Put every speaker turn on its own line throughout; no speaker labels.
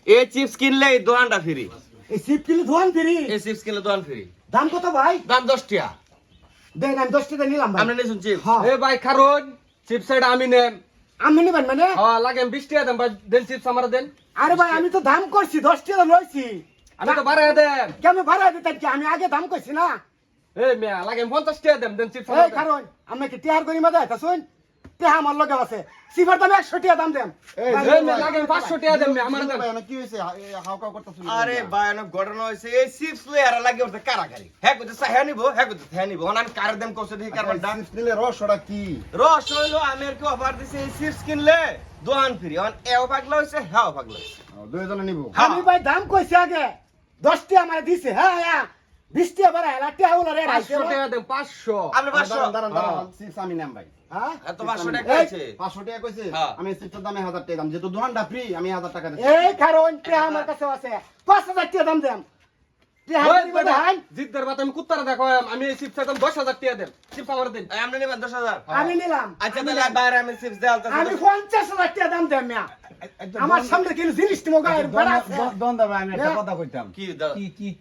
এই চিপস কিনলে এই দোকানটা ফ্রি।
এই চিপ কিলো ধোয়ান ফ্রি।
এই চিপস কিনলে দোকান ফ্রি।
দাম কত ভাই?
দাম 10 টাকা।
দেন আমি 10 টাকা নিলাম ভাই।
আপনি নিছেন চিপস?
হ্যাঁ।
এ ভাই কারণ চিপস এটা আমি নেম।
আমি নিবেন মানে?
হ্যাঁ লাগে 20 টাকা দেন ভাই, দেন চিপস আমার দেন।
আরে ভাই আমি তো দাম করছি 10 টাকা লইছি।
আমি তো বাড়ায় দেন।
কেন ভাড়া দিতেন কি? আমি আগে দাম কইছি না।
এ মিয়া লাগে 50 টাকা দেন, দেন চিপস
এই
আমার দেন।
কারণ আমি কি টিয়ার করি মাদা তা শুন। টিয়া আমার লগে আছে। সিফার দাম 100 টাকা দাম দেন।
এ মিয়া লাগে 500 টাকা দেন মিয়া আমার দেন।
কি হইছে হাওকা করতেছ?
আরে ভয়ানক ঘটনা হয়েছে। এই চিপস লই আর লাগে ওটা কারাকারি। হ্যাঁ কইতে চাই হ্যাঁ নিব, হ্যাঁ কইতে হ্যাঁ নিব। আমি কার দাম কইছে দেখি কারণটা।
চিপস নিলে রসটা কি?
রস হইলো আমি আর কি অফার দিছে এই চিপস কিনলে দোকান ফ্রি। অন এও পাগলা হইছে, হ্যাঁ পাগলা হইছে।
দুইজনে নিব।
আমি ভাই দাম কইছি আগে 10 টাকা আমারে দিছে। হ্যাঁ হ্যাঁ 20 টাকা বাড়ায় লাটে হলো রে
500 টাকা দেন 500।
আপনি 500
দাঁড়ান দাঁড়ান চিপস আমি নেম ভাই।
হ্যাঁ
এত 500 টাকা কইছে।
500 টাকা কইছে,
হ্যাঁ।
আমি চিপসের দামে 1000 টাকা দাম, যেহেতু দোকানটা ফ্রি আমি 1000 টাকা দিচ্ছি।
এই কারণ টিয়া আমার কাছে আছে 5000 টাকা দাম দেন। টিয়া
ওই
হাতে
বেটা,
দেন।
জিদ্দার বাত আমি কুত্তারে দেখো, আমি এই চিপস দাম 10000 টাকা দেন। চিপস আমার দেন।
এই আপনি নেবেন 10,000?
আমি নিলাম।
আচ্ছা তাহলে বাইরে আমি চিপস দেওয়াল
আমি 50000 টাকা দাম দেন মিয়া। আমার সামনে কিন্তু জিনিস তুমি গায়ের বড় আছে।
দন দাও আমি একটা
হ্যাঁ।
কথা কইতাম।
কি দাও?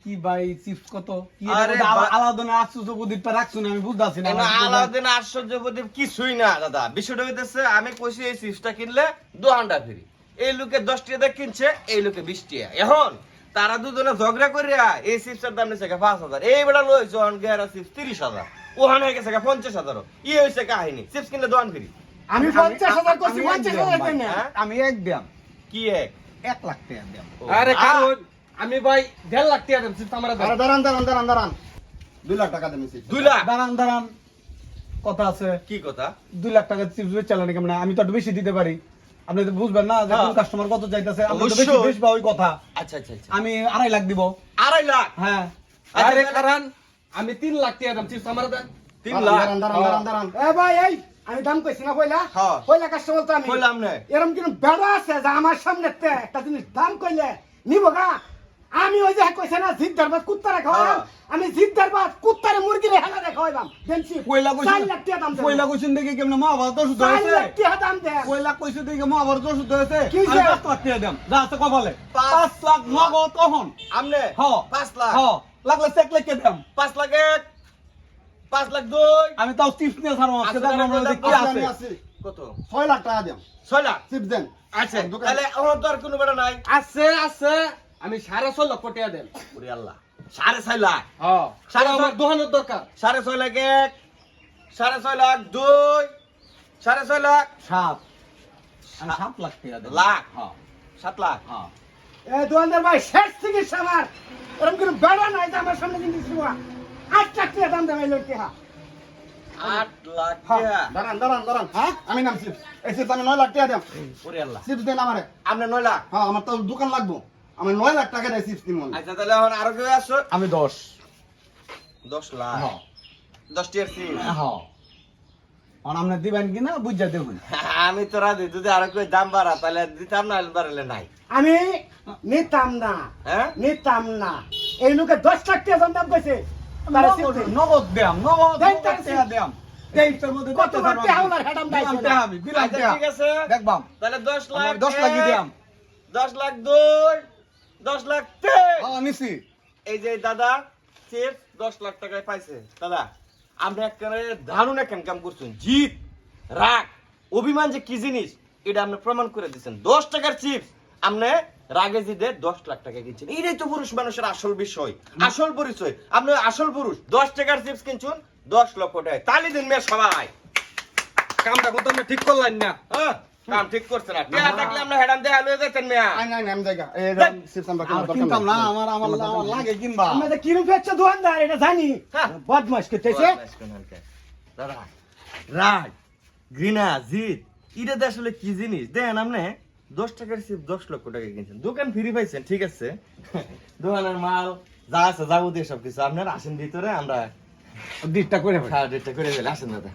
কি ভাই চিপস কত? কি
আরে
আলাদা আশ্চর্য বুদ্ধিটা রাখছুন আমি বুঝতাছি না।
আলাউদ্দিন আশ্চর্য প্রদীপ কিছুই না দাদা। বিষয়টা হইতেছে আমি কইছি এই চিপসটা কিনলে দোকানটা ফ্রি। এই লোকে 10 টাকা কিনছে, এই লোকে 20 টাকা। এখন তারা দুজনে ঝগড়া করিয়া এই চিপসের দাম নিছে 5000। এই বেটা লইছে অন গেরা চিপস 30000। ওখানে হয়ে গেছে 50000। ই হইছে কাহিনী। চিপস কিনলে দোকান ফ্রি।
আমি 50000 কইছি
আমি
50000 দেন না।
হ্যাঁ?
আমি এক দাম
কি এক?
1 লাখ টাকা দাম।
আরে কারণ আমি ভাই 1.5 লাখ টাকা দেন চিপস আমার দেন।
আরে দাঁড়ান 2 লাখ টাকা দেন চিপস।
2 লাখ?
দাঁড়ান কথা আছে।
কি কথা?
2 লাখ টাকা চিপস বেচালেন কেমন? আমি তো একটু বেশি দিতে পারি, আপনি তো বুঝবেন না যে
হ্যাঁ।
কোন কাস্টমার কত চাইতেছে। আমি তো
অবশ্যই।
বেশি বেশি ওই কথা।
আচ্ছা আচ্ছা আচ্ছা।
আমি 2.5 লাখ দিব।
2.5 লাখ?
হ্যাঁ
আরে কারণ আমি 3 লাখ টাকা দেন চিপস আমার দেন।
3 লাখ?
দাঁড়ান
এ ভাই এই আমি দাম কইছি না কইলা?
হ্যাঁ।
কইলা কাস্টমার তো আমি।
কইলাম না।
এরকম কিন্তু বেড়া আছে যে আমার সামনে একটা জিনিস দাম কইলে নিব গা। আমি ওই যে কইছে না জিদ্দার বাদ কুত্তারে খাওয়াম।
হ্যাঁ।
আমি জিদ্দার বাদ কুত্তারে মুরগিরে হেলারে খাওয়াইলাম। দেনছি
কইলা
4 লাখ টাকা দাম দেন।
কইলা কইছেন দেখি কেমন মহাভারত ওষুধ
4
হয়েছে।
লাখ টাকা দাম দেন।
কইলা কইছে দেখি মহাভারত ওষুধ হয়েছে।
কি
আমি
যে?
5 লাখ টাকা দাম যা আছে কপালে।
5
5 লাখ নগদ তখন।
আমনে?
হ্যাঁ
5 লাখ?
হ্যাঁ লাগলে চেক লিখে দাম।
5 লাখ 1, 5 লাখ 2।
আমি তাও চিপস নিয়ে ছাড়বো আজকে
আচ্ছা,
দেখলাম
তাহলে
যে কি
আমি
আছে।
কত?
6 লাখ টাকা দাম
6 লাখ?
চিপস দেন।
আচ্ছা
দোকান-
তাহলে আমার তো আর কোনো বেড়া নাই।
আছে আমি 6.5 লক্ষ টাকা দেন।
ওরে আল্লাহ, 6.5 লাখ?
হ্যাঁ
সাড়ে
আমার
ছয়-
দোকানের দরকার।
6.5 লাখ 1, 6.5 লাখ 2, 6.5 লাখ
7 আমি 7 লাখ টাকা দেব।
লাখ?
হ্যাঁ
7 লাখ?
হ্যাঁ
এ দোকানদার ভাই শেষ চিকিৎসা আমার। এরকম কিন্তু বেড়া নাই যে আমার সামনে জিনিস নিব। 8 লাখ টাকা দাম দেন এই লোককে।
8 লাখ
হ্যাঁ।
টাকা?
দাঁড়ান হ্যাঁ আমি নাম চিপস এই চিপস আমি 9 লাখ টাকা দাম
ওরে আল্লাহ,
চিপস দেন আমারে।
আপনি 9 লাখ?
হ্যাঁ আমার তো দোকান লাগবো, আমি 9 লাখ টাকা দিয়ে চিপস দিব।
আচ্ছা তাহলে এখন আরো কেউ আসছো?
আমি 10
10 লাখ?
হ্যাঁ
10 টাকার চিপস?
হ্যাঁ আর আপনি দিবেন কিনা বুঝা দেখুন।
আমি তো রাজি, যদি আরো কেউ দাম বাড়া তাহলে দিতাম, না বাড়ালে নাই।
আমি নিতাম না।
হ্যাঁ?
নিতাম না। এই লোকে 10 লাখ টাকা দাম কইছে। তারা চিপস দেন।
নগদ দাম নগদ
দেন তার
টাকা দাম
দেই
চিপসের মধ্যে
কত
দেখতে
বার
পারবেন।
টাকা হলো হেডাম
দিলাম
দাইছে
টাকা
না।
আমি দিলাম
আচ্ছা,
টাকা
ঠিক আছে
দেখবাম
তাহলে 10 লাখ?
10 লাখ দিলাম।
10 লাখ 2, 10 লাখ 3।
হ্যাঁ নিছি।
এই যে দাদা চিপস 10 লাখ টাকায় পাইছে। দাদা আপনি একেবারে দারুণ এক কাম করছেন। জিত, রাগ, অভিমান যে কি জিনিস এটা আপনি প্রমাণ করে দিচ্ছেন। 10 টাকার চিপস আপনি রাগে জিতে 10 লাখ টাকা কিনছেন। এটাই তো পুরুষ মানুষের আসল বিষয়, আসল পরিচয়। আপনি আসল পুরুষ। 10 টাকার চিপস কিনছেন 10 লক্ষ টাকায়। তালি দিন মেয়ে সবাই।
কামটা কত আমি ঠিক করলাম না।
হ্যাঁ, কাম ঠিক করছে না। টিয়া থাকলে আমরা হেডাম দেয়া লয়ে যেতেন মেয়া।
আই নাই আমি জায়গা এই
দেখ।
চিপস আমরা কিনতাম না, আমার লাগে কিনবা।
আমাদের কিরম ফেকছে দোকানদার এটা জানি।
হ্যাঁ।
বদমাশ করতেছে।
দাদা রাগ, ঘৃণা, জিদ এটা আসলে কি জিনিস দেন? আপনি 10 টাকার চিপ 10 লক্ষ টাকা কিনছেন, দোকান ফ্রি পাইছেন, ঠিক আছে। দোকানের মাল যা আছে যাবতীয় সবকিছু আপনার আসেন ভিতরে, আমরা
ডিটটা করে
খাওয়া ডেটটা করে ফেলে। আসেন দাদা।